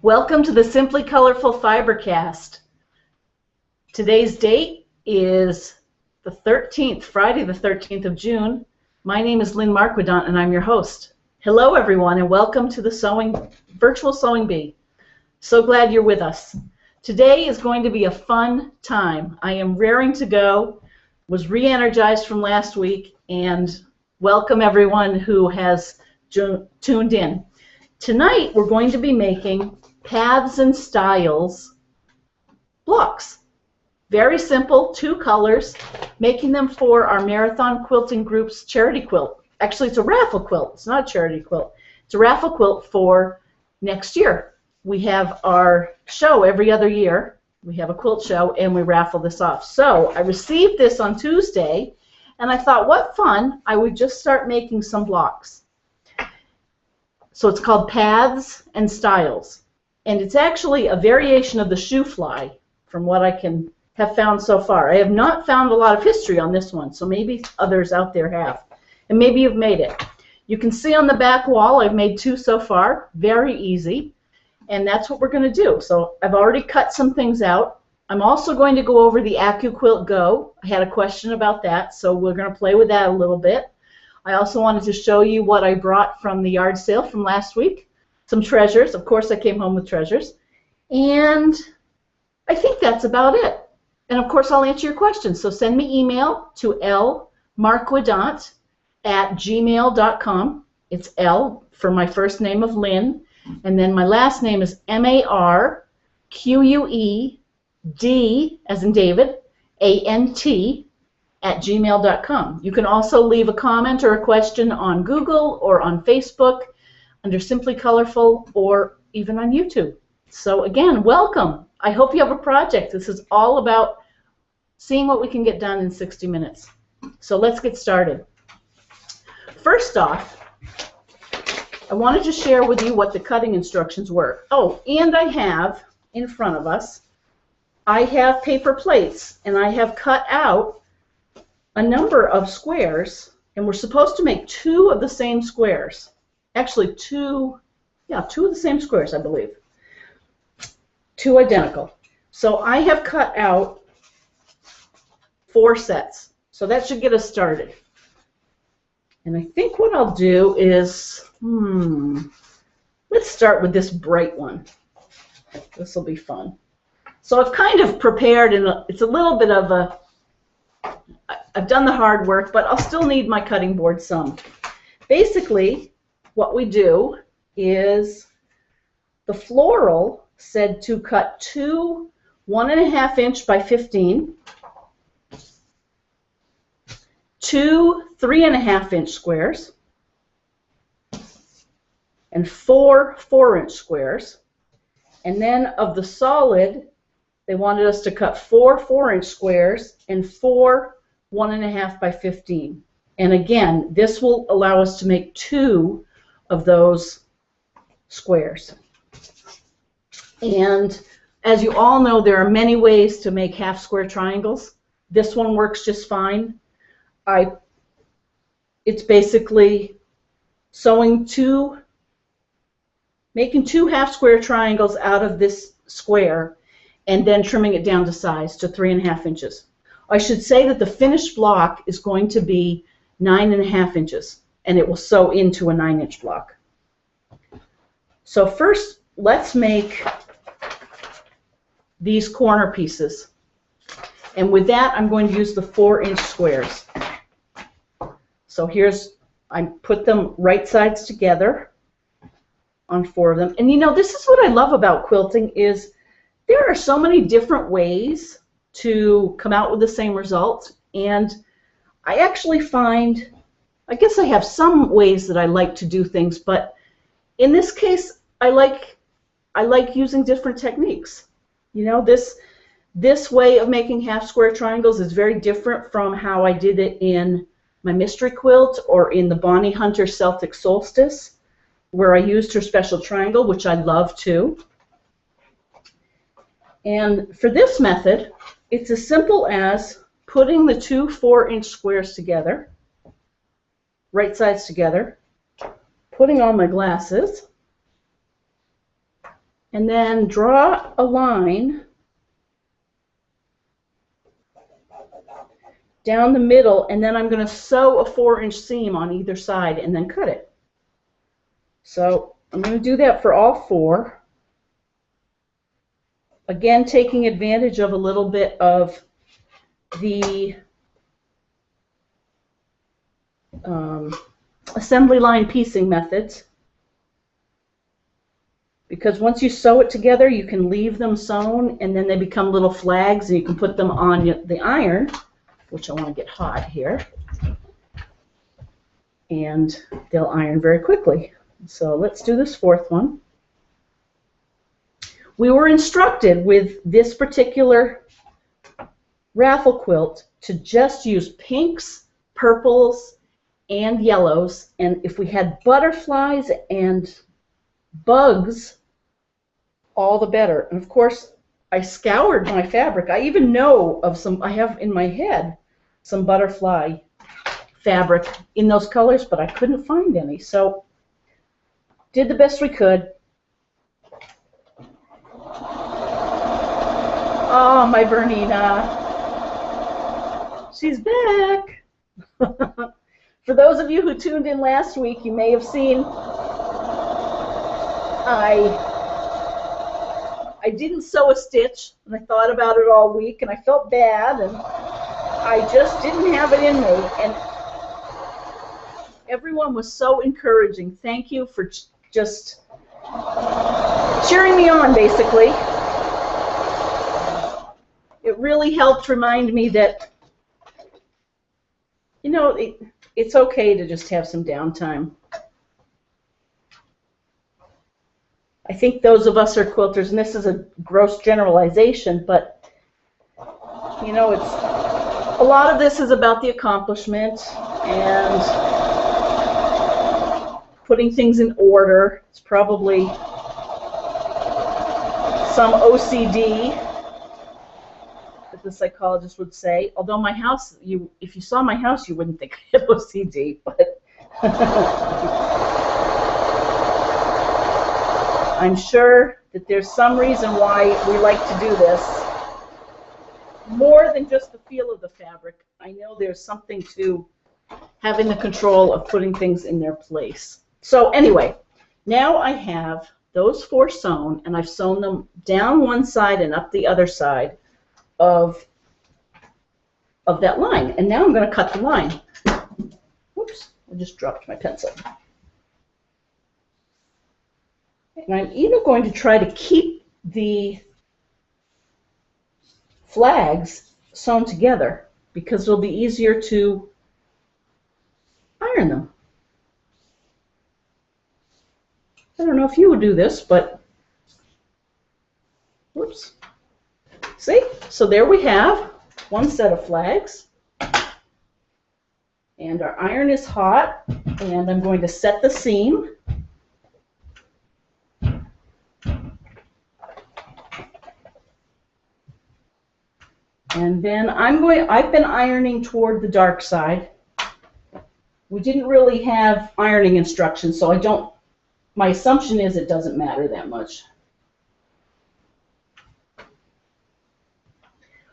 Welcome to the Simply Colorful FiberCast. Today's date is the 13th, Friday the 13th of June. My name is Lynn and I'm your host. Hello everyone and welcome to the virtual sewing bee. So glad you're with us. Today is going to be a fun time. I am raring to go, was re-energized from last week, and welcome everyone who has tuned in. Tonight we're going to be making Paths and Stiles blocks. Very simple, 2 colors, making them for our Marathon Quilting Group's charity quilt. Actually, it's a raffle quilt. It's not a charity quilt. It's a raffle quilt for next year. We have our show every other year. We have a quilt show and we raffle this off. So I received this on Tuesday and I thought, what fun, I would just start making some blocks. So it's called Paths and Stiles. And it's actually a variation of the shoe fly from what I can have found so far. I have not found a lot of history on this one, so maybe others out there have. And maybe you've made it. You can see on the back wall I've made 2 so far. Very easy. And that's what we're going to do. So I've already cut some things out. I'm also going to go over the AccuQuilt Go. I had a question about that, so we're going to play with that a little bit. I also wanted to show you what I brought from the yard sale from last week. Some treasures. Of course, I came home with treasures. And I think that's about it. And of course, I'll answer your questions. So send me email to lmarquidant@gmail.com. It's L for my first name of Lynn. And then my last name is MARQUED, as in David, ANT@gmail.com. You can also leave a comment or a question on Google or on Facebook under Simply Colorful or even on YouTube. So again, welcome. I hope you have a project. This is all about seeing what we can get done in 60 minutes. So let's get started. First off, I wanted to share with you what the cutting instructions were. Oh, and I have in front of us, I have paper plates, and I have cut out a number of squares, and we're supposed to make 2 of the same squares. Actually, 2 of the same squares, I believe. 2 identical. So I have cut out 4 sets. So that should get us started. And I think what I'll do is, let's start with this bright one. This will be fun. So I've kind of prepared, and it's a little bit of a, I've done the hard work, but I'll still need my cutting board some. Basically, what we do is the floral said to cut 2 1.5 inch by 15, 2 3.5 inch squares, and 4 4-inch squares. And then of the solid, they wanted us to cut 4 4-inch squares and 4 1.5 by 15. And again, this will allow us to make 2 of those squares. And as you all know, there are many ways to make half square triangles. This one works just fine. It's basically making 2 half square triangles out of this square and then trimming it down to size to 3.5 inches. I should say that the finished block is going to be 9.5 inches, and it will sew into a 9-inch block. So first, let's make these corner pieces. And with that, I'm going to use the 4-inch squares. So I put them right sides together on 4 of them. And you know, this is what I love about quilting is there are so many different ways to come out with the same result. And I actually find, I guess I have some ways that I like to do things, but in this case, I like using different techniques. You know, this way of making half square triangles is very different from how I did it in my mystery quilt or in the Bonnie Hunter Celtic Solstice, where I used her special triangle, which I love too. And for this method, it's as simple as putting the 2 4-inch squares together, right sides together, putting on my glasses, and then draw a line down the middle, and then I'm going to sew a 4-inch seam on either side and then cut it. So I'm going to do that for all 4. Again, taking advantage of a little bit of the assembly line piecing methods, because once you sew it together, you can leave them sewn and then they become little flags, and you can put them on the iron, which I want to get hot here, and they'll iron very quickly. So let's do this 4th one. We were instructed with this particular raffle quilt to just use pinks, purples, and yellows, and if we had butterflies and bugs, all the better. And of course, I scoured my fabric. I even know of some, I have in my head some butterfly fabric in those colors, but I couldn't find any. So did the best we could. Oh, my Bernina. She's back. For those of you who tuned in last week, you may have seen I didn't sew a stitch, and I thought about it all week, and I felt bad, and I just didn't have it in me. And everyone was so encouraging. Thank you for just cheering me on, basically. It really helped remind me that, you know, it's okay to just have some downtime. I think those of us who are quilters, and this is a gross generalization, but, you know, a lot of this is about the accomplishment and putting things in order. It's probably some OCD, that the psychologist would say. Although my house, if you saw my house, you wouldn't think I had OCD, but I'm sure that there's some reason why we like to do this. More than just the feel of the fabric. I know there's something to having the control of putting things in their place. So anyway, now I have those 4 sewn, and I've sewn them down one side and up the other side of that line. And now I'm going to cut the line. Whoops, I just dropped my pencil. And I'm even going to try to keep the flags sewn together because it'll be easier to iron them. I don't know if you would do this, but whoops. See? So there we have one set of flags. And our iron is hot, and I'm going to set the seam. And then I've been ironing toward the dark side. We didn't really have ironing instructions, so my assumption is it doesn't matter that much.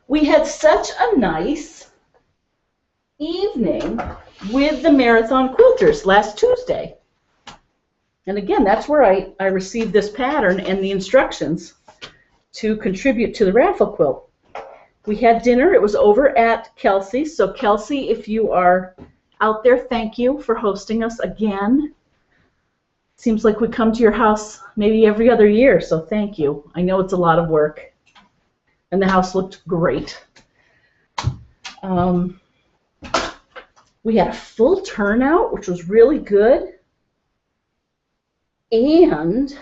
We had such a nice evening with the Marathon Quilters last Tuesday. And again, that's where I received this pattern and the instructions to contribute to the Raffle Quilt. We had dinner. It was over at Kelsey's. So Kelsey, if you are out there, thank you for hosting us again. Seems like we come to your house maybe every other year, so thank you. I know it's a lot of work. And the house looked great. We had a full turnout, which was really good. And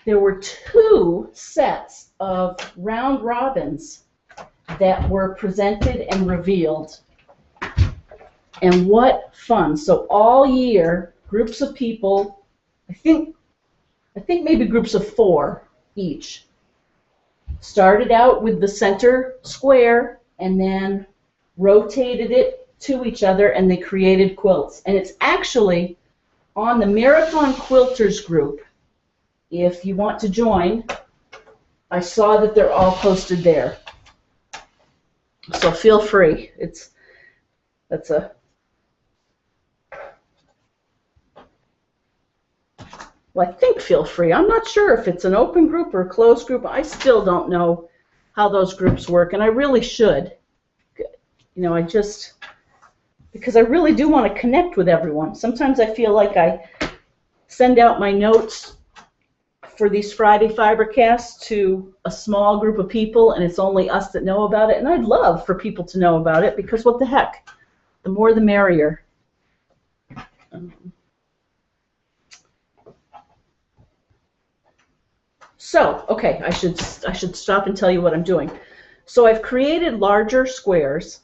there were 2 sets of round robins that were presented and revealed. And what fun. So all year, groups of people, I think maybe groups of 4 each, started out with the center square and then rotated it to each other, and they created quilts. And it's actually on the Marathon Quilters group if you want to join. I saw that they're all posted there. So feel free. Well, I think feel free. I'm not sure if it's an open group or a closed group. I still don't know how those groups work, and I really should. You know, because I really do want to connect with everyone. Sometimes I feel like I send out my notes for these Friday FiberCasts to a small group of people, and it's only us that know about it. And I'd love for people to know about it, because what the heck? The more the merrier. So, okay, I should stop and tell you what I'm doing. So I've created larger squares,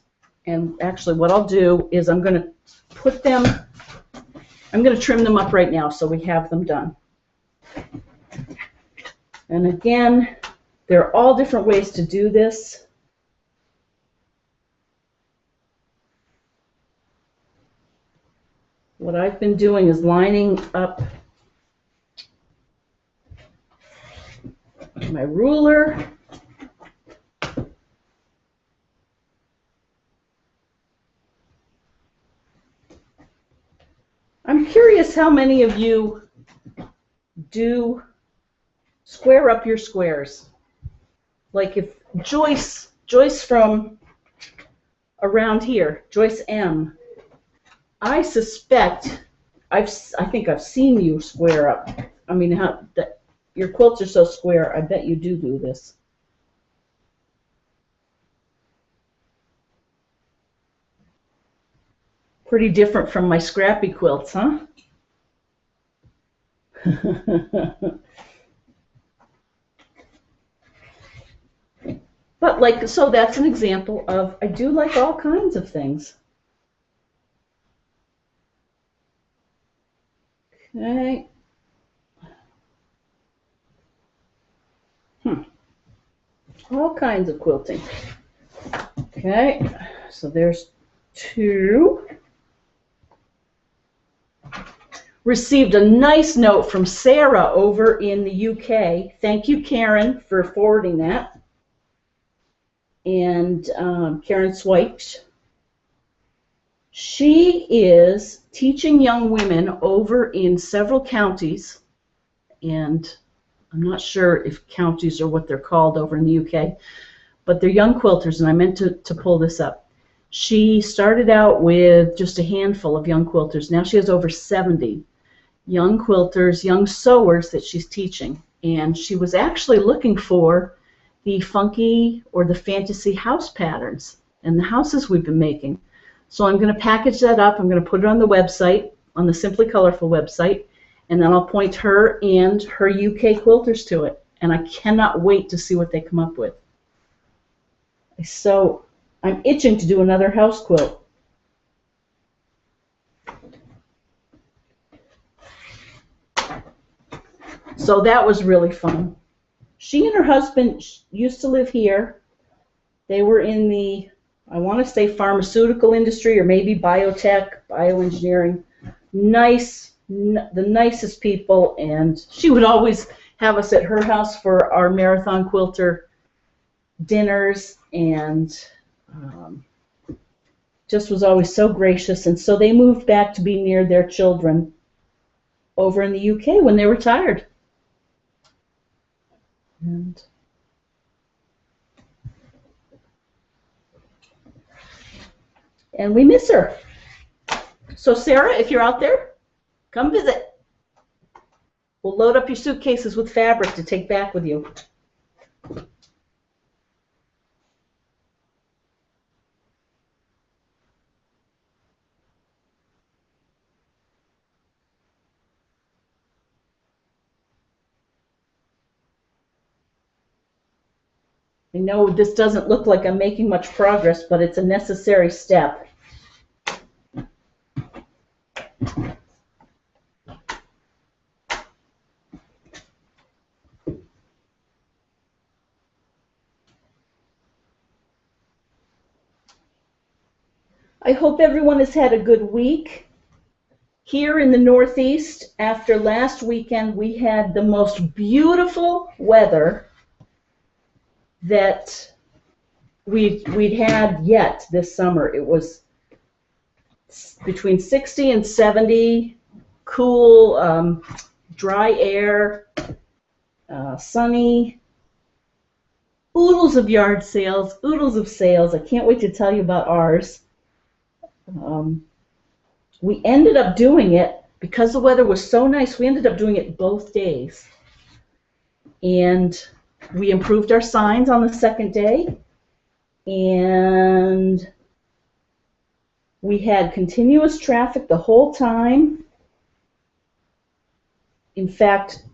and actually what I'll do is I'm going to trim them up right now so we have them done. And again, there are all different ways to do this. What I've been doing is lining up my ruler. I'm curious how many of you do square up your squares. Like if Joyce from around here, Joyce M., I suspect, I think I've seen you square up. I mean, your quilts are so square, I bet you do this. Pretty different from my scrappy quilts, huh? But so that's an example of, I do like all kinds of things. Okay. All kinds of quilting. Okay, so there's 2. Received a nice note from Sarah over in the UK. Thank you, Karen, for forwarding that. And Karen Swipes. She is teaching young women over in several counties, and I'm not sure if counties are what they're called over in the UK, but they're young quilters, and I meant to pull this up. She started out with just a handful of young quilters. Now she has over 70 young quilters, young sewers that she's teaching, and she was actually looking for the funky or the fantasy house patterns and the houses we've been making. So I'm going to package that up. I'm going to put it on the website, on the Simply Colorful website, and then I'll point her and her UK quilters to it. And I cannot wait to see what they come up with. So I'm itching to do another house quilt. So that was really fun. She and her husband used to live here. They were in the, I want to say, pharmaceutical industry or maybe biotech, bioengineering. Nice, the nicest people, and she would always have us at her house for our Marathon Quilter dinners, and just was always so gracious. And so they moved back to be near their children over in the UK when they retired. And we miss her. So Sarah, if you're out there, come visit. We'll load up your suitcases with fabric to take back with you. I know this doesn't look like I'm making much progress, but it's a necessary step. I hope everyone has had a good week. Here in the Northeast, after last weekend, we had the most beautiful weather that we'd had yet this summer. It was between 60 and 70, cool, dry air, sunny, oodles of yard sales, oodles of sales. I can't wait to tell you about ours. We ended up doing it, because the weather was so nice, we ended up doing it both days. And we improved our signs on the second day, and we had continuous traffic the whole time. In fact,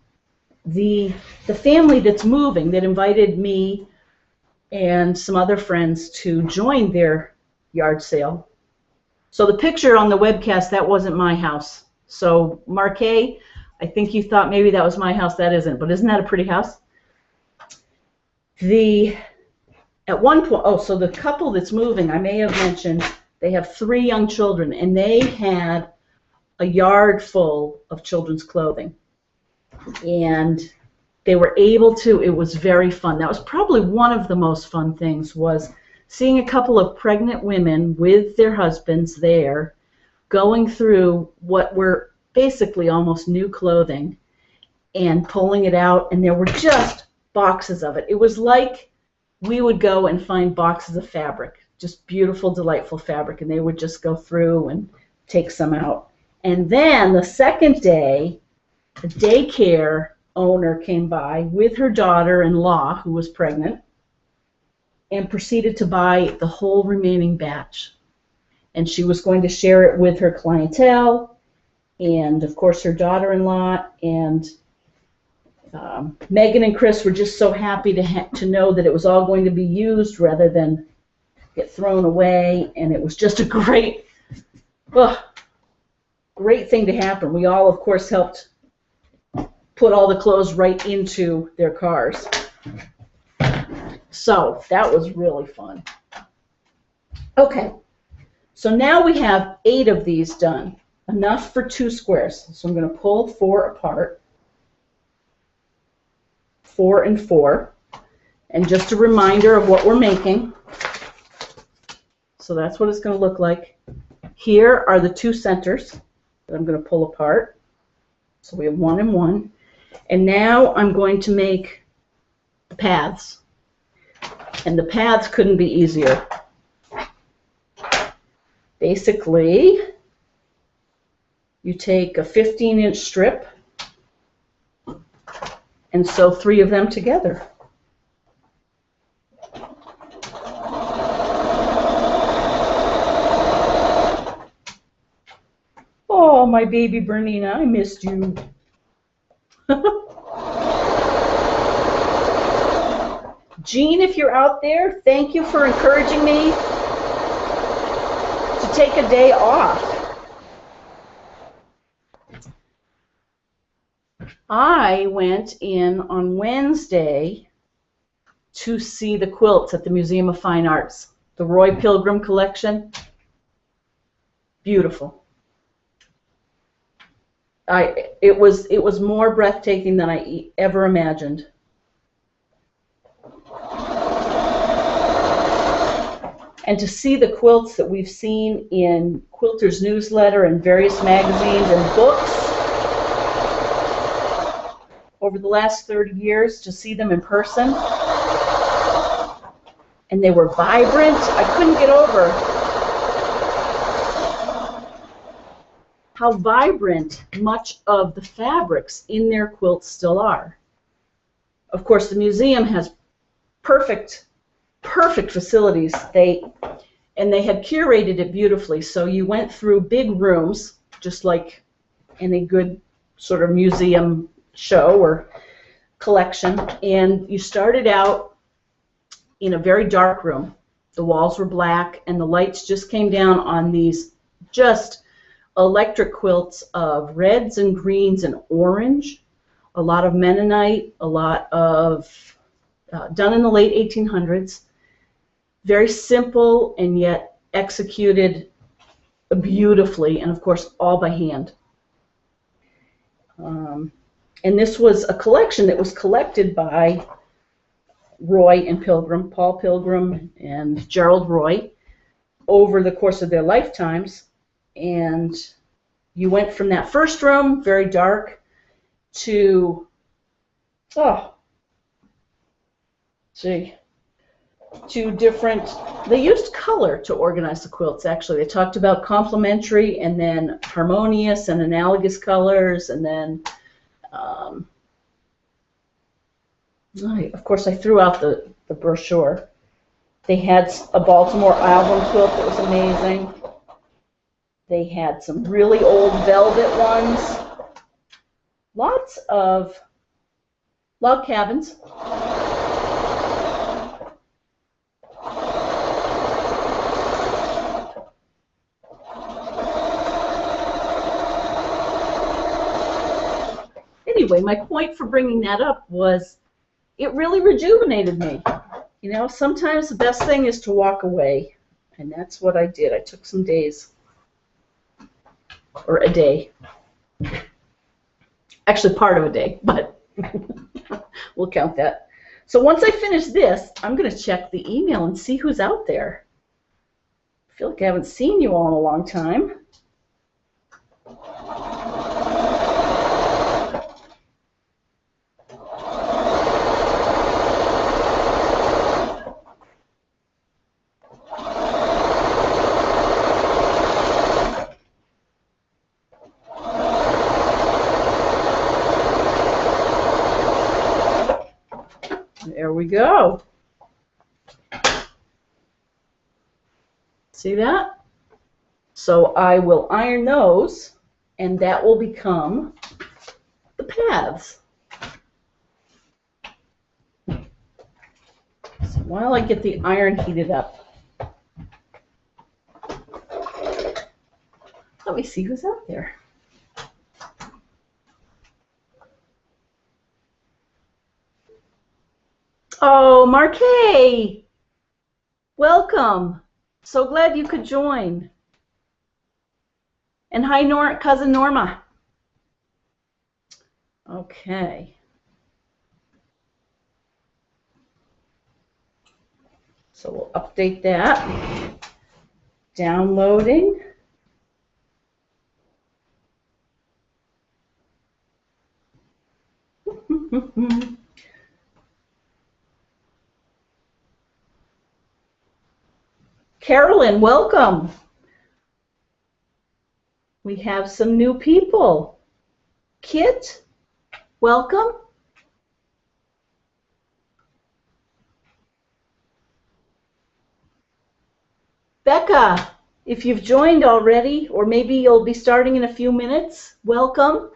the family that's moving, that invited me and some other friends to join their yard sale. So the picture on the webcast, that wasn't my house. So Marquet, I think you thought maybe that was my house. That isn't, but isn't that a pretty house? At one point, so the couple that's moving, I may have mentioned, they have 3 young children, and they had a yard full of children's clothing. And they were able to, it was very fun. That was probably one of the most fun things, was seeing a couple of pregnant women with their husbands there going through what were basically almost new clothing and pulling it out, and there were just boxes of it. It was like we would go and find boxes of fabric, just beautiful, delightful fabric, and they would just go through and take some out. And then the second day, the daycare owner came by with her daughter-in-law, who was pregnant, and proceeded to buy the whole remaining batch. And she was going to share it with her clientele, and of course her daughter-in-law, and Megan and Chris were just so happy to know that it was all going to be used rather than get thrown away, and it was just a great thing to happen. We all, of course, helped put all the clothes right into their cars. So that was really fun. Okay, so now we have 8 of these done, enough for 2 squares. So I'm going to pull 4 apart, 4 and 4, and just a reminder of what we're making. So that's what it's going to look like. Here are the 2 centers that I'm going to pull apart. So we have 1 and 1. And now I'm going to make the paths. And the paths couldn't be easier. Basically, you take a 15-inch strip and sew 3 of them together. Oh, my baby Bernina, I missed you. Jean, if you're out there, thank you for encouraging me to take a day off. I went in on Wednesday to see the quilts at the Museum of Fine Arts, the Roy Pilgrim collection. Beautiful. It was more breathtaking than I ever imagined. And to see the quilts that we've seen in Quilter's newsletter and various magazines and books over the last 30 years, to see them in person, and they were vibrant. I couldn't get over how vibrant much of the fabrics in their quilts still are. Of course, the museum has perfect facilities. They had curated it beautifully. So you went through big rooms, just like any good sort of museum show or collection, and you started out in a very dark room. The walls were black, and the lights just came down on these just electric quilts of reds and greens and orange, a lot of Mennonite, a lot of done in the late 1800s. Very simple and yet executed beautifully, and of course all by hand. And this was a collection that was collected by Roy and Pilgrim, Paul Pilgrim and Gerald Roy, over the course of their lifetimes. And you went from that first room, very dark, to, two different, they used color to organize the quilts, actually. They talked about complementary and then harmonious and analogous colors, and then, of course, I threw out the brochure. They had a Baltimore album quilt that was amazing. They had some really old velvet ones. Lots of log cabins. Anyway, my point for bringing that up was it really rejuvenated me. You know, sometimes the best thing is to walk away, and that's what I did. I took some days, or a day. Actually, part of a day, but we'll count that. So once I finish this, I'm going to check the email and see who's out there. I feel like I haven't seen you all in a long time. There we go. See that? So I will iron those, and that will become the paths. So while I get the iron heated up, let me see who's out there. Oh, Marquet! Welcome. So glad you could join. And hi, cousin Norma. Okay. So we'll update that. Downloading. Carolyn, welcome. We have some new people. Kit, welcome. Becca, if you've joined already, or maybe you'll be starting in a few minutes, welcome.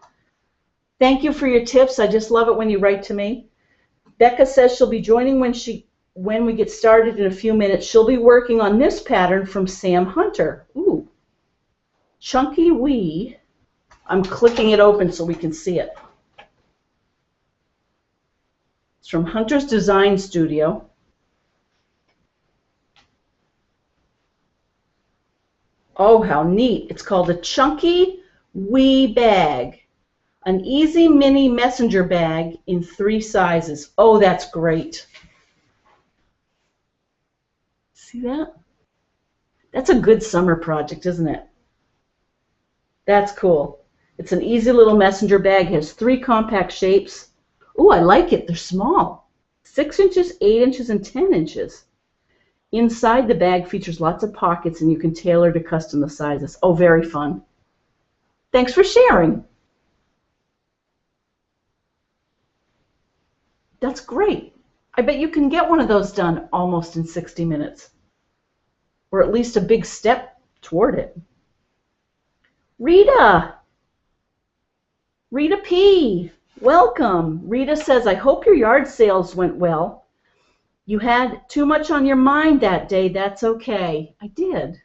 Thank you for your tips. I just love it when you write to me. Becca says she'll be joining when we get started in a few minutes. She'll be working on this pattern from Sam Hunter. Ooh. Chunky Wee. I'm clicking it open so we can see it. It's from Hunter's Design Studio. Oh, how neat. It's called a Chunky Wee Bag. An easy mini messenger bag in 3 sizes. Oh, that's great. See that? That's a good summer project, isn't it? That's cool. It's an easy little messenger bag. It has 3 compact shapes. Ooh, I like it. They're small. 6 inches, 8 inches, and 10 inches. Inside the bag features lots of pockets, and you can tailor to custom the sizes. Oh, very fun. Thanks for sharing. That's great. I bet you can get one of those done almost in 60 minutes. Or at least a big step toward it. Rita P. Welcome. Rita says, I hope your yard sales went well. You had too much on your mind that day. That's okay. I did.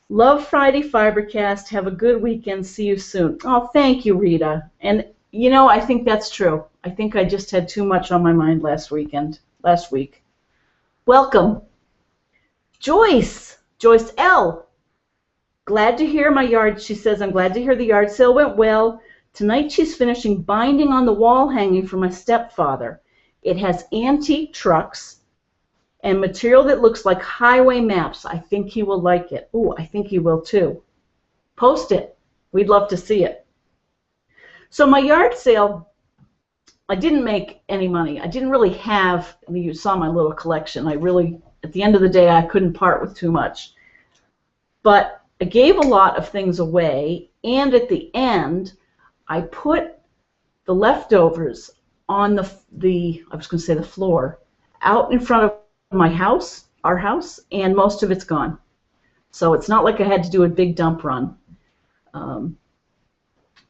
Love Friday FiberCast. Have a good weekend. See you soon. Oh, thank you, Rita. And, you know, I think that's true. I think I just had too much on my mind last week. Welcome. Joyce L. Glad to hear she says, I'm glad to hear the yard sale went well. Tonight she's finishing binding on the wall hanging for my stepfather. It has antique trucks and material that looks like highway maps. I think he will like it. Ooh, I think he will too. Post it. We'd love to see it. So my yard sale, I didn't make any money. I didn't really have, you saw my little collection. I really, at the end of the day, I couldn't part with too much. But I gave a lot of things away, and at the end, I put the leftovers on the I was going to say the floor, out in front of my house, our house, and most of it's gone. So it's not like I had to do a big dump run.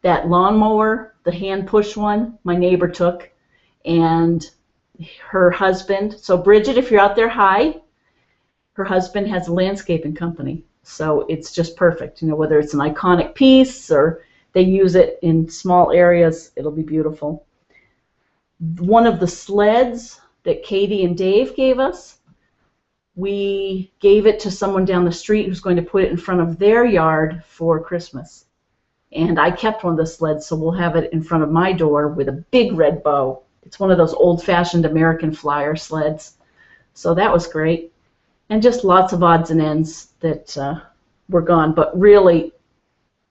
That lawnmower, the hand push one, my neighbor took, and her husband. So Bridget, if you're out there, hi. Her husband has a landscaping company, so it's just perfect. You know, whether it's an iconic piece or they use it in small areas, it'll be beautiful. One of the sleds that Katie and Dave gave us, we gave it to someone down the street who's going to put it in front of their yard for Christmas. And I kept one of the sleds, so we'll have it in front of my door with a big red bow. It's one of those old-fashioned American flyer sleds. So that was great. And just lots of odds and ends that were gone. But really,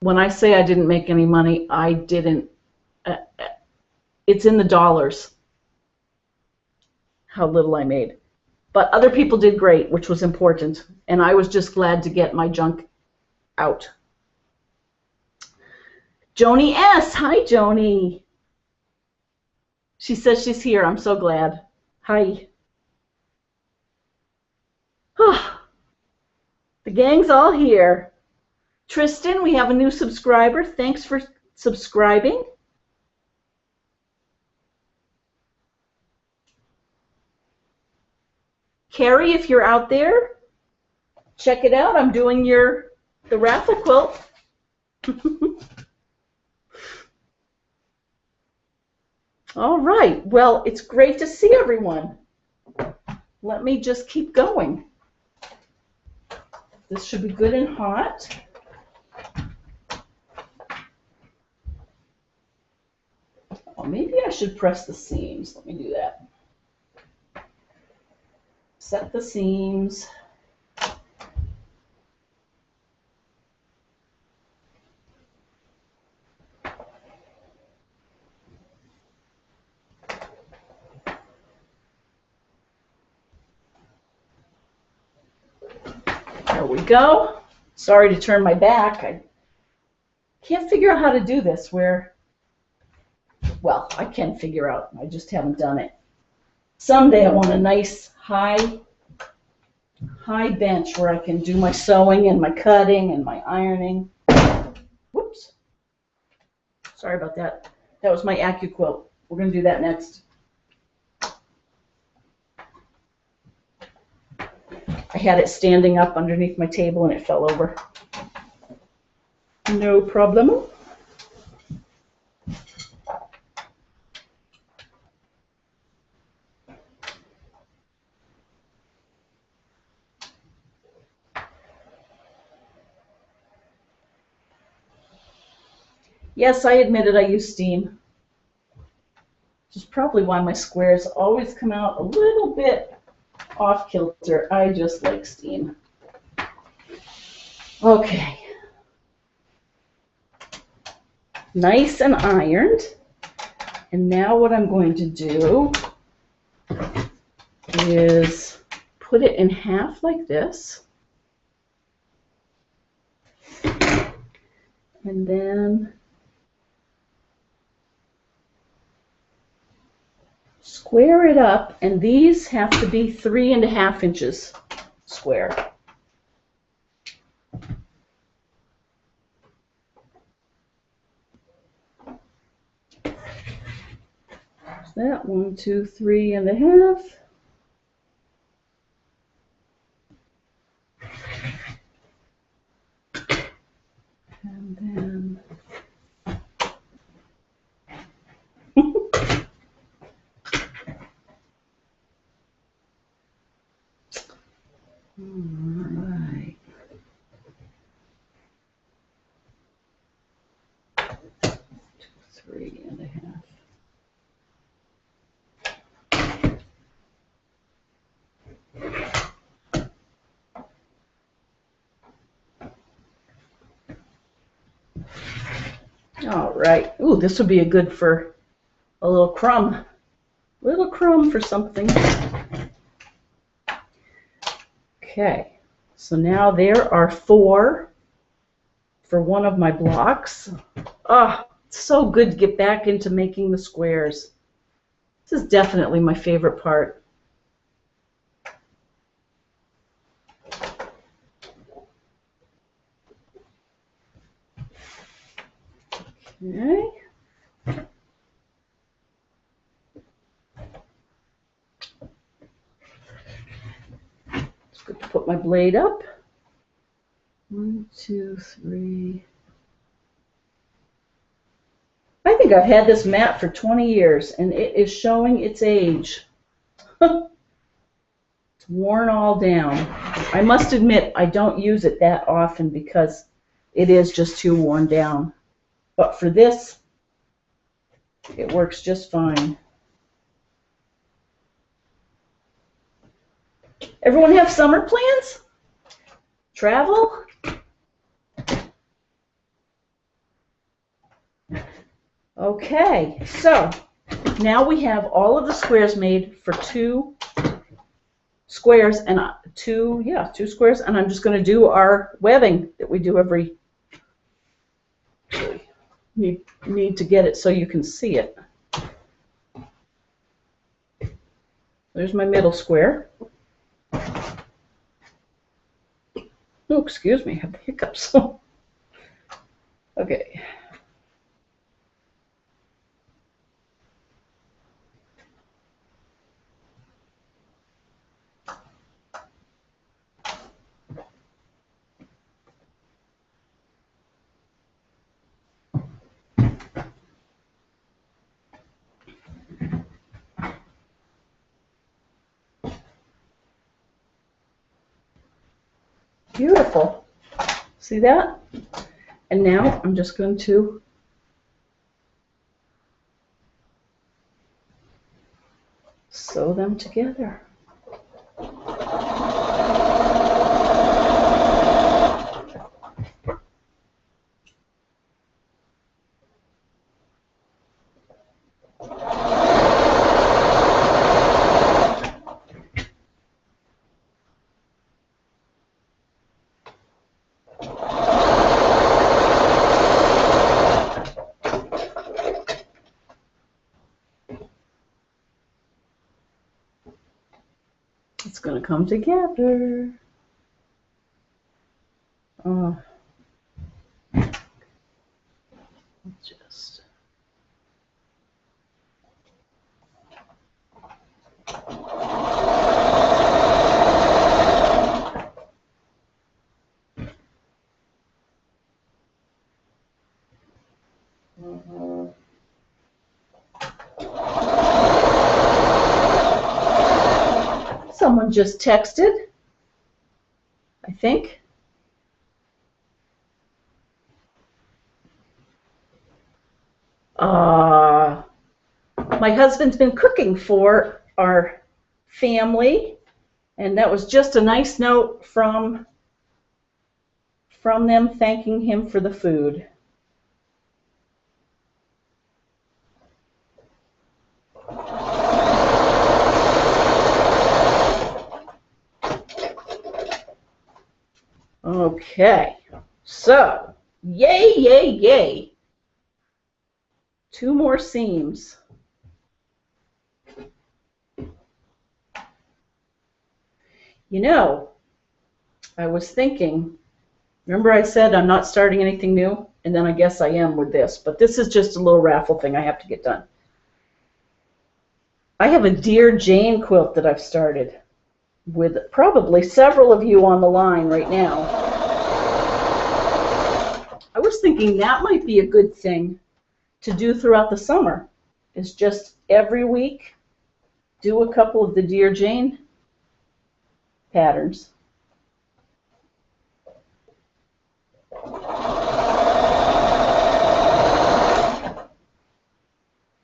when I say I didn't make any money, I didn't. It's in the dollars how little I made. But other people did great, which was important. And I was just glad to get my junk out. Joni S. Hi, Joni. She says she's here. I'm so glad. Hi. The gang's all here. Tristan, we have a new subscriber. Thanks for subscribing. Carrie, if you're out there, check it out. I'm doing the Raffle Quilt. All right. Well, it's great to see everyone. Let me just keep going. This should be good and hot. Oh, maybe I should press the seams. Let me do that. Set the seams. There we go. Sorry to turn my back. I can't figure out how to do this well, I can figure out. I just haven't done it. Someday I want a nice high bench where I can do my sewing and my cutting and my ironing. Whoops. Sorry about that. That was my AccuQuilt. We're going to do that next. I had it standing up underneath my table and it fell over. No problem. Yes, I admitted I use steam. Which is probably why my squares always come out a little bit off kilter. I just like steam. Okay. Nice and ironed. And now what I'm going to do is put it in half like this. And then square it up, and these have to be 3½ inches square. That 1, 2, 3½. And then Alright. All right. Ooh, this would be a good for a little crumb. Little crumb for something. Okay. So now there are 4 for one of my blocks. Oh, it's so good to get back into making the squares. This is definitely my favorite part. Okay. It's good to put my blade up. 1, 2, 3. I think I've had this mat for 20 years, and it is showing its age. It's worn all down. I must admit, I don't use it that often because it is just too worn down. But for this, it works just fine. Everyone have summer plans? Travel? Okay, so now we have all of the squares made for 2 squares and 2 squares, and I'm just going to do our webbing that we do every. Need to get it so you can see it. There's my middle square. Oh, excuse me, I have the hiccups. Okay. Beautiful. See that? And now I'm just going to sew them together. It's going to come together. Just someone just texted, I think. My husband's been cooking for our family, and that was just a nice note from them thanking him for the food. Okay, so yay, yay, yay. 2 more seams. You know, I was thinking, remember I said I'm not starting anything new? And then I guess I am with this, but this is just a little raffle thing I have to get done. I have a Dear Jane quilt that I've started with probably several of you on the line right now. I was thinking that might be a good thing to do throughout the summer, is just every week do a couple of the Dear Jane patterns.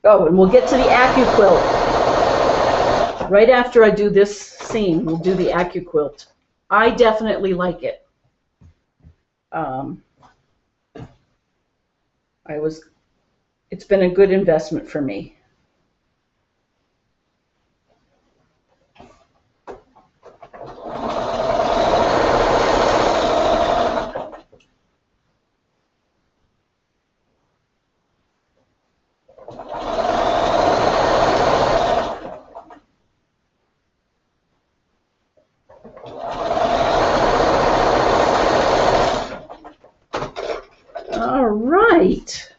Oh, and we'll get to the AccuQuilt. Right after I do this seam, we'll do the AccuQuilt. I definitely like it. It's been a good investment for me. All right.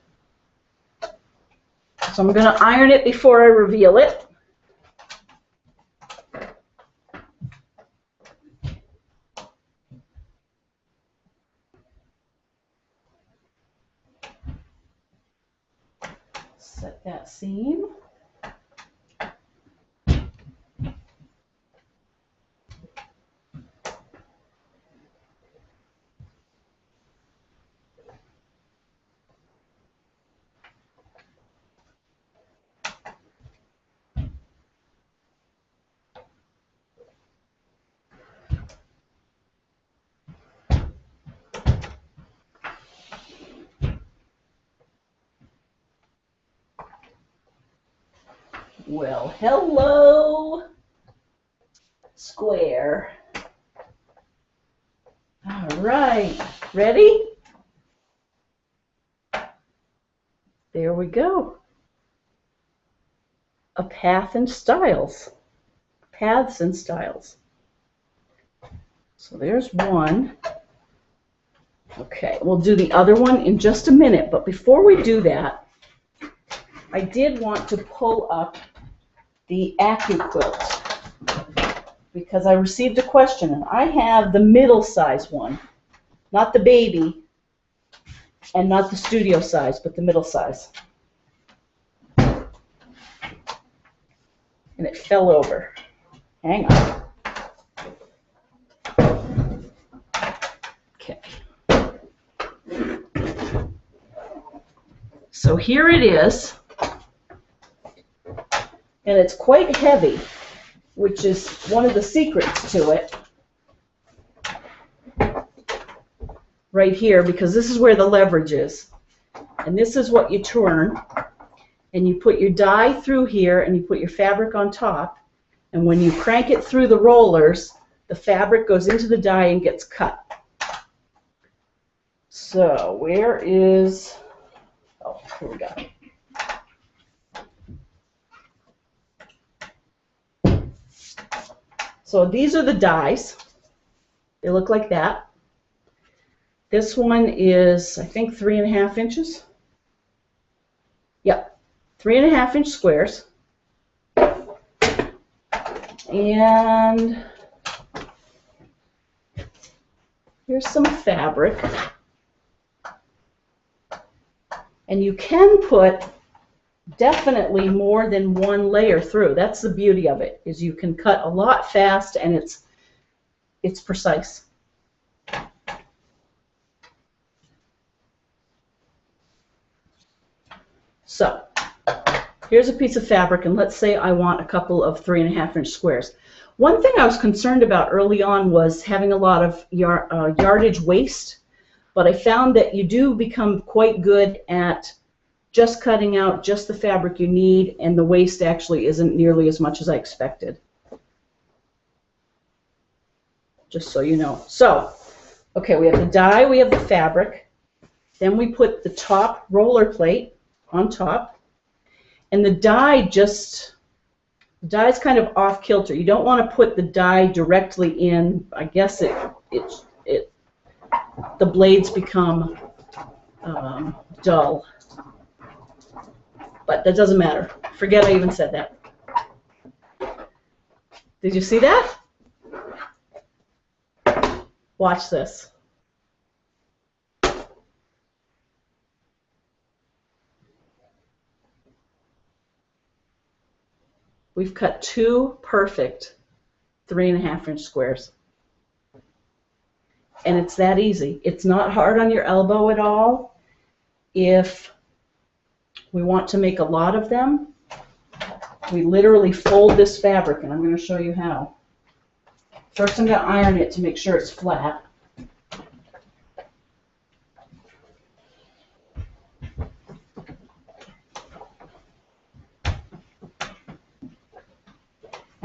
So I'm going to iron it before I reveal it. Set that seam. Well, hello, square. All right, ready? There we go. A path and stiles. Paths and stiles. So there's one. Okay, we'll do the other one in just a minute, but before we do that, I did want to pull up the AccuQuilt because I received a question, and I have the middle size one, not the baby and not the studio size, but the middle size. And it fell over. Hang on. Okay. So here it is. And it's quite heavy, which is one of the secrets to it. Right here, because this is where the leverage is. And this is what you turn. And you put your die through here, and you put your fabric on top. And when you crank it through the rollers, the fabric goes into the die and gets cut. So where is... Oh, here we go. So these are the dies. They look like that. This one is, I think, 3.5 inches. Yep, 3.5 inch squares. And here's some fabric. And you can put definitely more than one layer through. That's the beauty of it, is you can cut a lot fast and it's precise. So here's a piece of fabric, and let's say I want a couple of 3.5 inch squares. One thing I was concerned about early on was having a lot of yardage waste, but I found that you do become quite good at just cutting out just the fabric you need, and the waste actually isn't nearly as much as I expected. Just so you know. So, okay, we have the die, we have the fabric, then we put the top roller plate on top, and the die is kind of off kilter. You don't want to put the die directly in. I guess the blades become dull. But that doesn't matter. Forget I even said that. Did you see that? Watch this. We've cut two perfect 3.5 inch squares. And it's that easy. It's not hard on your elbow at all. If we want to make a lot of them, we literally fold this fabric, and I'm going to show you how. First I'm going to iron it to make sure it's flat.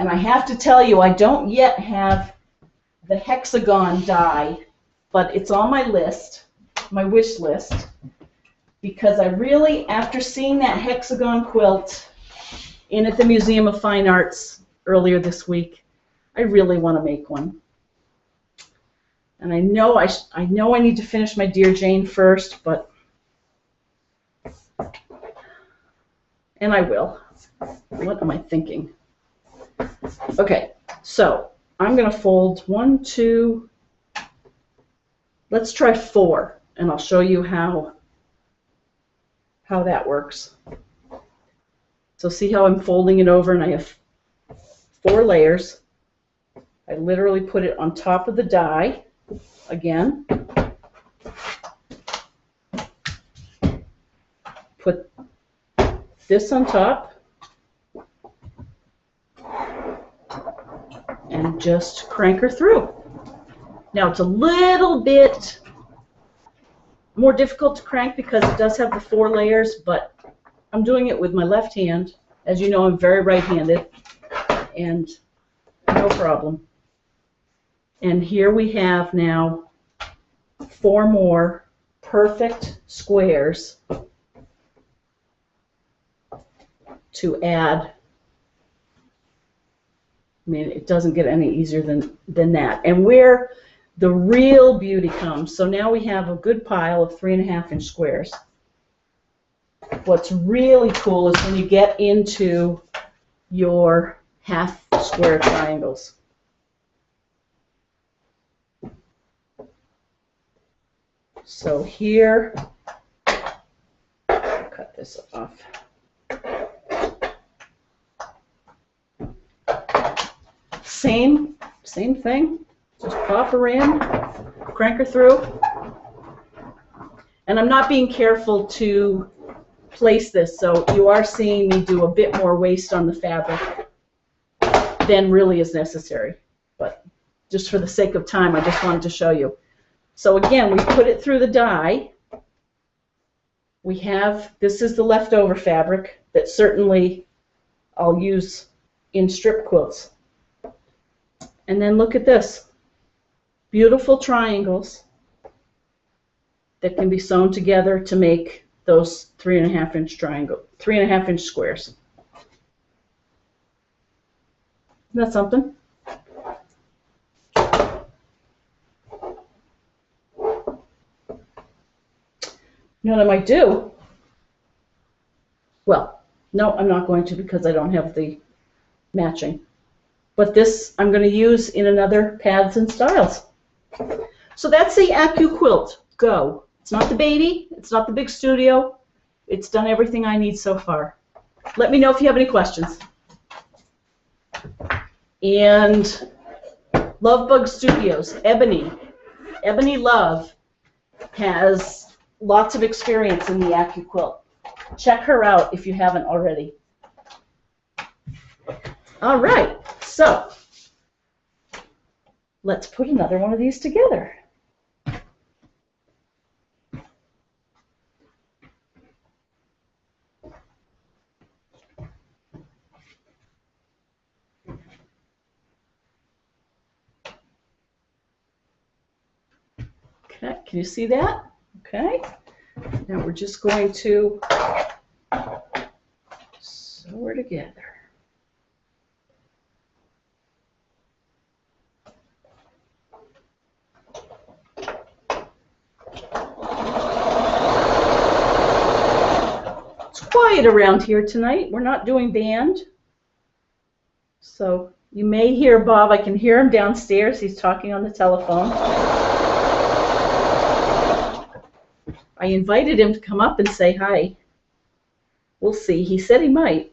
And I have to tell you, I don't yet have the hexagon die, but it's on my list, my wish list, because I really, after seeing that hexagon quilt in at the Museum of Fine Arts earlier this week, I really want to make one. And I know I need to finish my Dear Jane first, but, and I will. What am I thinking? Okay, so I'm going to fold 1, 2, let's try 4, and I'll show you how that works. So see how I'm folding it over, and I have 4 layers. I literally put it on top of the die again. Put this on top. And just crank her through. Now it's a little bit more difficult to crank because it does have the 4 layers, but I'm doing it with my left hand. As you know, I'm very right-handed, and no problem. And here we have now 4 more perfect squares to add. I mean, it doesn't get any easier than that. And where the real beauty comes, so now we have a good pile of 3.5-inch squares. What's really cool is when you get into your half square triangles. So here, cut this off. Same thing. Just pop her in, crank her through. And I'm not being careful to place this, so you are seeing me do a bit more waste on the fabric than really is necessary. But just for the sake of time, I just wanted to show you. So again, we put it through the die. We have, this is the leftover fabric that certainly I'll use in strip quilts. And then look at this. Beautiful triangles that can be sewn together to make those 3.5-inch squares. Isn't that something? You know what I might do? Well, no, I'm not going to because I don't have the matching. But this I'm going to use in another Paths and Styles. So that's the AccuQuilt Go. It's not the baby. It's not the big studio. It's done everything I need so far. Let me know if you have any questions. And Lovebug Studios, Ebony Love has lots of experience in the AccuQuilt. Check her out if you haven't already. All right, so let's put another one of these together. Okay, can you see that? Okay, now we're just going to sew her together. It's quiet around here tonight. We're not doing band. So you may hear Bob. I can hear him downstairs. He's talking on the telephone. I invited him to come up and say hi. We'll see. He said he might.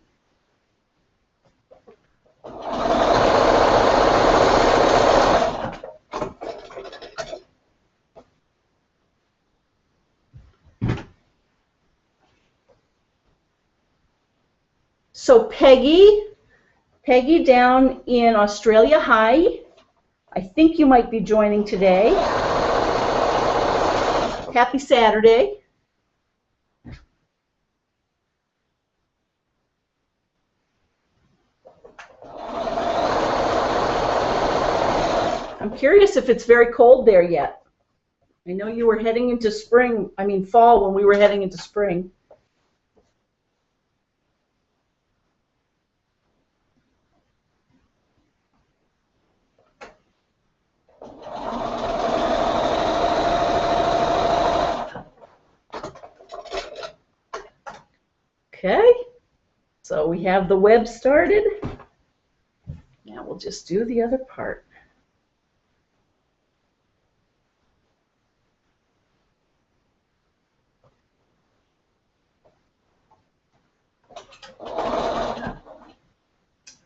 So Peggy down in Australia, hi. I think you might be joining today. Happy Saturday. curious if it's very cold there yet. I know you were heading into spring, I mean fall when we were heading into spring. Okay, so we have the web started. Now we'll just do the other part.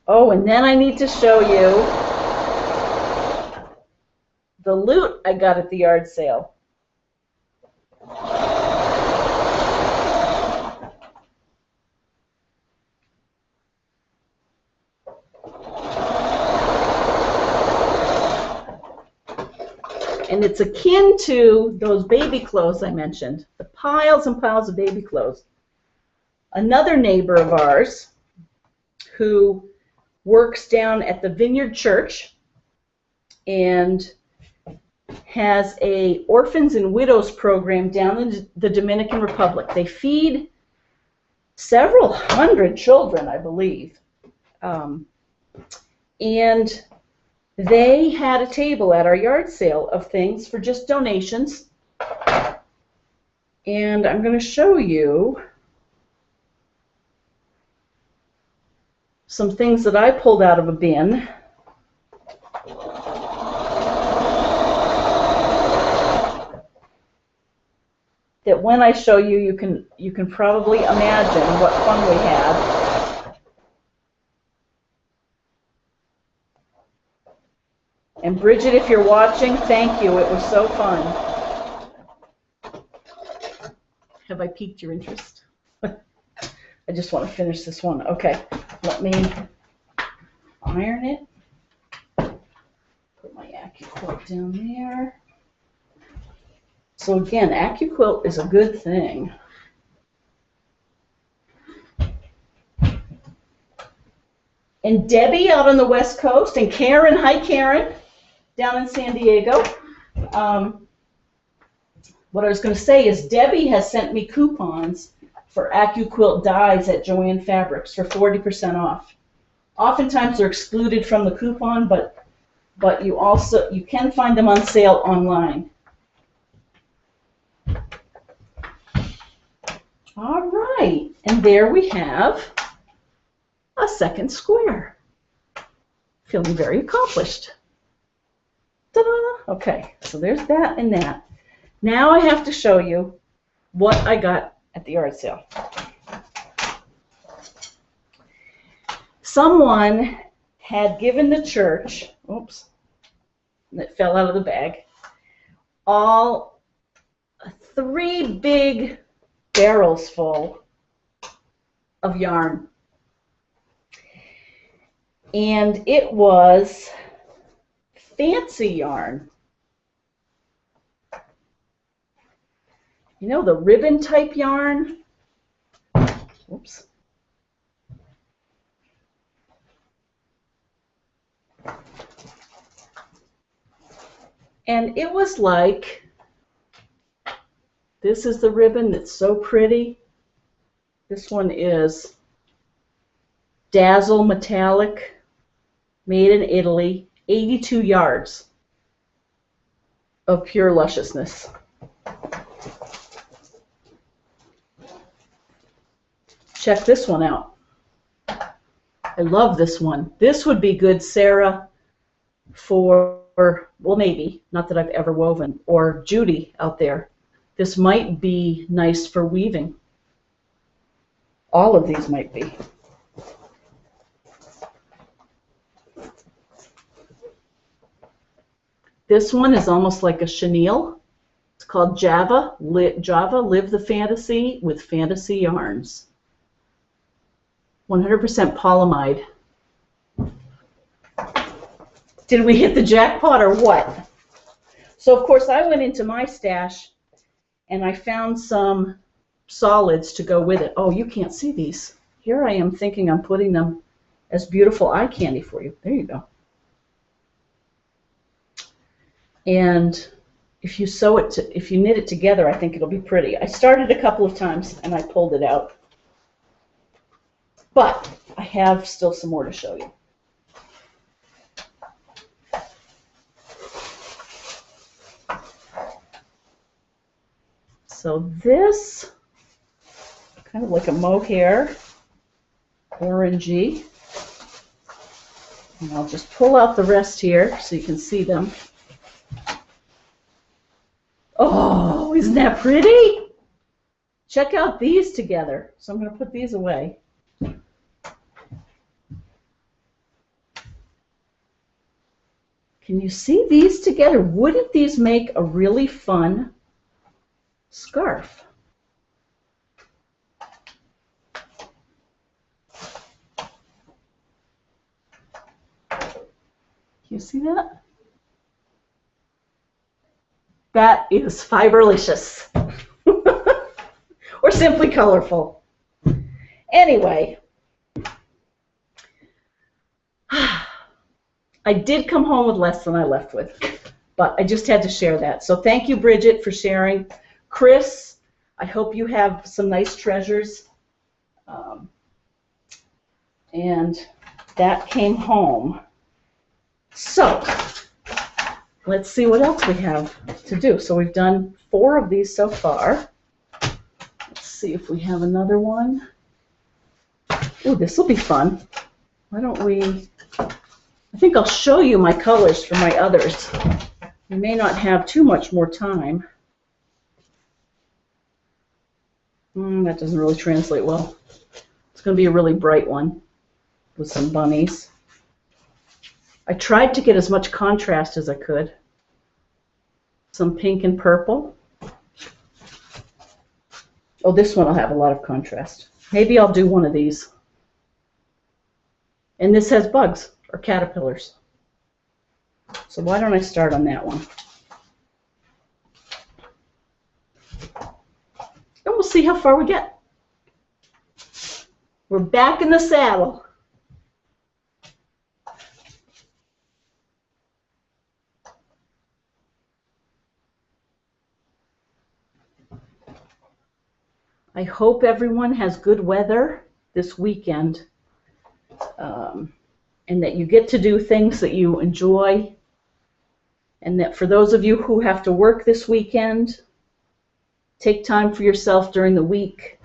Oh, and then I need to show you the loot I got at the yard sale. And it's akin to those baby clothes I mentioned, the piles and piles of baby clothes. Another neighbor of ours who works down at the Vineyard Church and has a orphans and widows program down in the Dominican Republic. They feed several hundred children, I believe. And they had a table at our yard sale of things for just donations. And I'm going to show you some things that I pulled out of a bin. That when I show you, you can probably imagine what fun we had. And Bridget, if you're watching, thank you. It was so fun. Have I piqued your interest? I just want to finish this one. Okay, let me iron it. Put my AccuQuilt down there. So again, AccuQuilt is a good thing. And Debbie out on the West Coast, and Karen, hi Karen, down in San Diego. What I was going to say is Debbie has sent me coupons for AccuQuilt dyes at Joann Fabrics for 40% off. Oftentimes they're excluded from the coupon, but you can find them on sale online. All right, and there we have a second square. Feeling very accomplished. Ta-da! Okay, so there's that and that. Now I have to show you what I got at the yard sale. Someone had given the church, oops, that fell out of the bag, all 3 big barrels full of yarn. And it was fancy yarn. You know, the ribbon type yarn? Oops. And it was like, this is the ribbon that's so pretty. This one is Dazzle Metallic, made in Italy, 82 yards of pure lusciousness. Check this one out. I love this one. This would be good, Sarah, for, well, maybe, not that I've ever woven, or Judy out there. This might be nice for weaving. All of these might be. This one is almost like a chenille. It's called Java. Java, Live the Fantasy with Fantasy Yarns. 100% polyamide. Did we hit the jackpot or what? So of course I went into my stash and I found some solids to go with it. Oh, you can't see these. Here I am thinking I'm putting them as beautiful eye candy for you. There you go. And if you if you knit it together, I think it'll be pretty. I started a couple of times and I pulled it out. But I have still some more to show you. So this, kind of like a mohair, orangey. And I'll just pull out the rest here so you can see them. Oh, isn't that pretty? Check out these together. So I'm going to put these away. Can you see these together? Wouldn't these make a really fun scarf? You see that? That is fiberlicious. Or simply colorful. Anyway, I did come home with less than I left with, but I just had to share that. So thank you, Bridget, for sharing. Chris, I hope you have some nice treasures. And that came home. So let's see what else we have to do. So we've done 4 of these so far. Let's see if we have another one. Oh, this will be fun. Why don't we... I think I'll show you my colors for my others. We may not have too much more time. That doesn't really translate well. It's going to be a really bright one with some bunnies. I tried to get as much contrast as I could. Some pink and purple. Oh, this one will have a lot of contrast. Maybe I'll do one of these. And this has bugs or caterpillars. So why don't I start on that one? And we'll see how far we get. We're back in the saddle. I hope everyone has good weather this weekend, and that you get to do things that you enjoy, and that for those of you who have to work this weekend, take time for yourself during the week.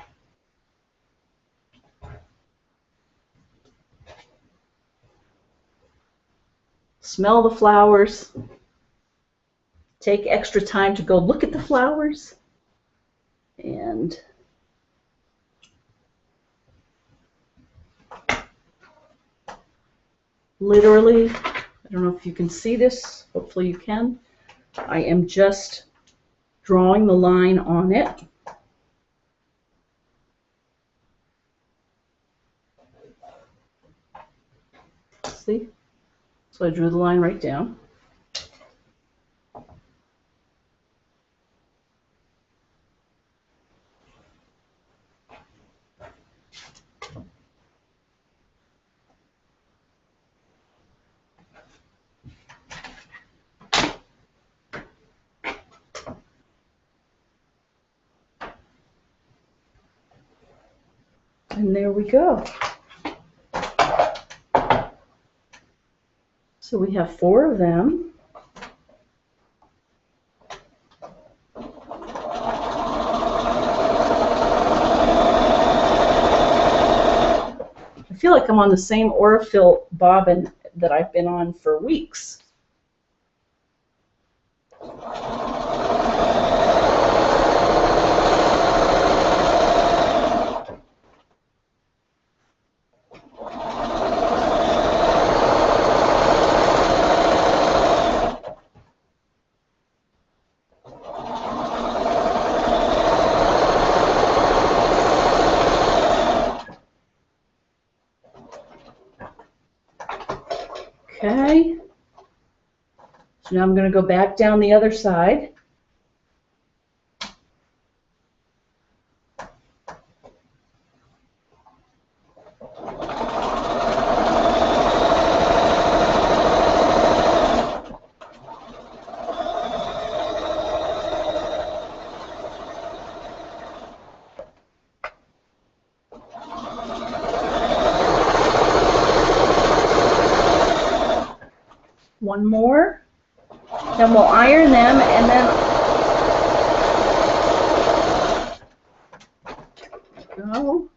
Smell the flowers. Take extra time to go look at the flowers. And literally, I don't know if you can see this, hopefully you can. I am just drawing the line on it. See? So I drew the line right down. And there we go. So we have 4 of them. I feel like I'm on the same Aurifil bobbin that I've been on for weeks. Okay, so now I'm going to go back down the other side. one more. Then we'll iron them, and then go.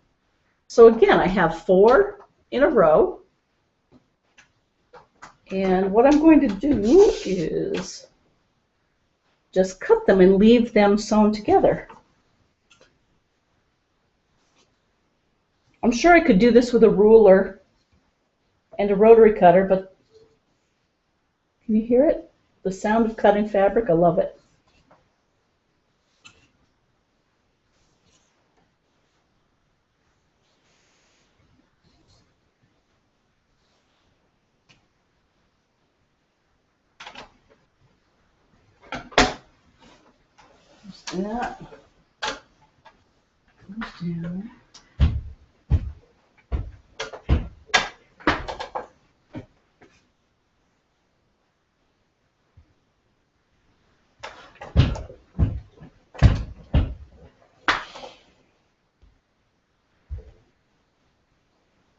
So again, I have 4 in a row. And what I'm going to do is just cut them and leave them sewn together. I'm sure I could do this with a ruler and a rotary cutter, but can you hear it? The sound of cutting fabric, I love it. Just that goes down.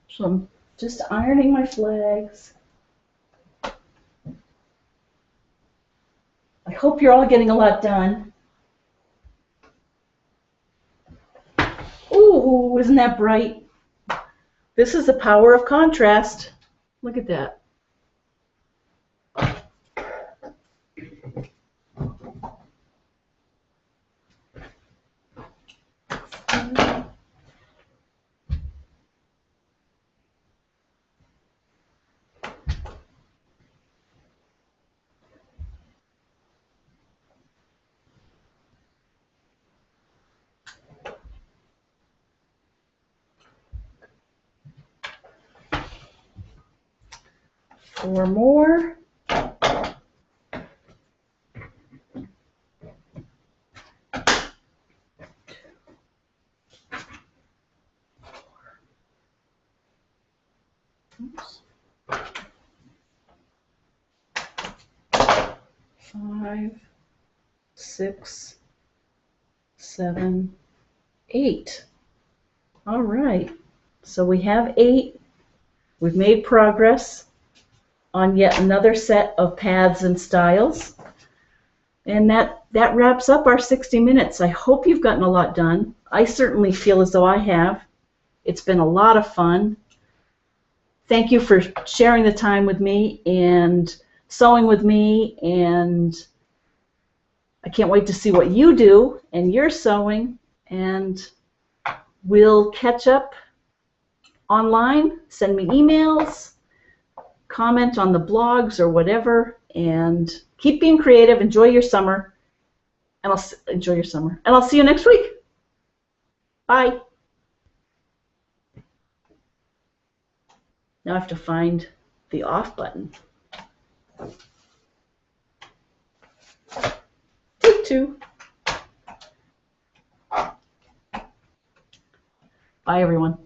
'So I'm just ironing my flags. I hope you're all getting a lot done. Ooh, isn't that bright? This is the power of contrast. Look at that. Four more. Oops. 5, 6, 7, 8. All right. So we have 8. We've made progress on yet another set of paths and styles. And that wraps up our 60 minutes. I hope you've gotten a lot done. I certainly feel as though I have. It's been a lot of fun. Thank you for sharing the time with me and sewing with me, and I can't wait to see what you do and your sewing, and we'll catch up online. Send me emails, comment on the blogs or whatever, and keep being creative. Enjoy your summer, and I'll see you next week. Bye. Now I have to find the off button. Take 2. Bye, everyone.